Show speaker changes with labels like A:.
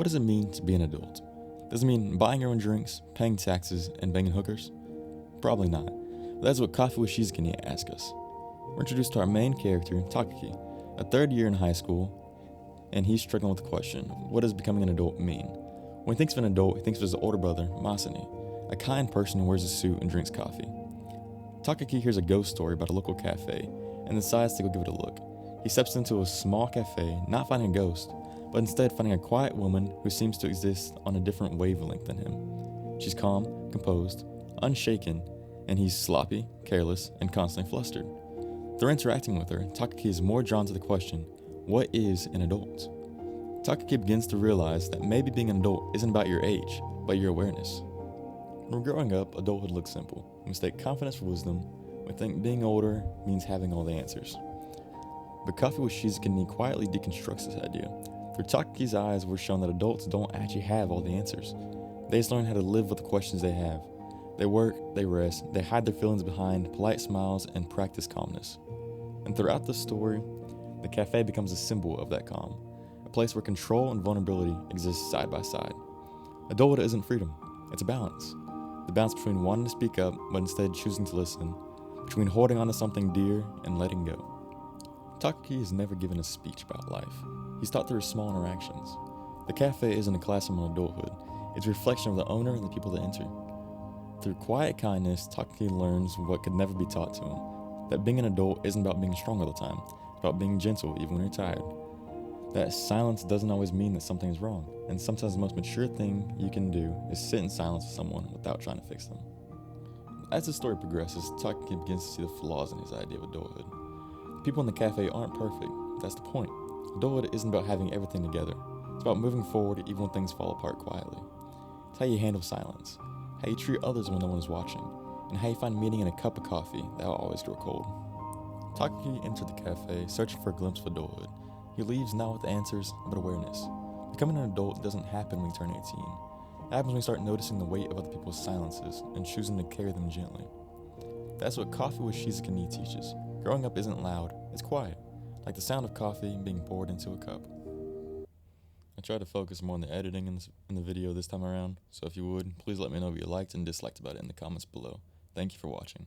A: What does it mean to be an adult? Does it mean buying your own drinks, paying taxes, and banging hookers? Probably not. But that's what Coffee Wo Shizuka Ni asks us. We're introduced to our main character, Takaki, a third year in high school, and he's struggling with the question, what does becoming an adult mean? When he thinks of an adult, he thinks of his older brother, Masani, a kind person who wears a suit and drinks coffee. Takaki hears a ghost story about a local cafe and decides to go give it a look. He steps into a small cafe, not finding a ghost, but instead finding a quiet woman who seems to exist on a different wavelength than him. She's calm, composed, unshaken, and he's sloppy, careless, and constantly flustered. Through interacting with her, Takaki is more drawn to the question, what is an adult? Takaki begins to realize that maybe being an adult isn't about your age, but your awareness. When we're growing up, adulthood looks simple. We mistake confidence for wisdom. We think being older means having all the answers. But Coffee Wo Shizuka Ni quietly deconstructs this idea. Through Takaki's eyes, we're shown that adults don't actually have all the answers. They just learn how to live with the questions they have. They work, they rest, they hide their feelings behind polite smiles and practice calmness. And throughout the story, the cafe becomes a symbol of that calm, a place where control and vulnerability exist side by side. Adulthood isn't freedom, it's a balance. The balance between wanting to speak up, but instead choosing to listen, between holding on to something dear and letting go. Takaki is never given a speech about life. He's taught through his small interactions. The cafe isn't a classroom on adulthood, it's a reflection of the owner and the people that enter. Through quiet kindness, Takaki learns what could never be taught to him, that being an adult isn't about being strong all the time, it's about being gentle even when you're tired. That silence doesn't always mean that something is wrong, and sometimes the most mature thing you can do is sit in silence with someone without trying to fix them. As the story progresses, Takaki begins to see the flaws in his idea of adulthood. The people in the cafe aren't perfect, that's the point. Adulthood isn't about having everything together, it's about moving forward even when things fall apart quietly. It's how you handle silence, how you treat others when no one is watching, and how you find meaning in a cup of coffee that will always grow cold. Takaki entered the cafe searching for a glimpse of adulthood. He leaves not with answers, but awareness. Becoming an adult doesn't happen when you turn 18. It happens when you start noticing the weight of other people's silences and choosing to carry them gently. That's what Coffee Wo Shizuka Ni teaches. Growing up isn't loud, it's quiet, like the sound of coffee being poured into a cup. I tried to focus more on the editing in the video this time around, so if you would, please let me know what you liked and disliked about it in the comments below. Thank you for watching.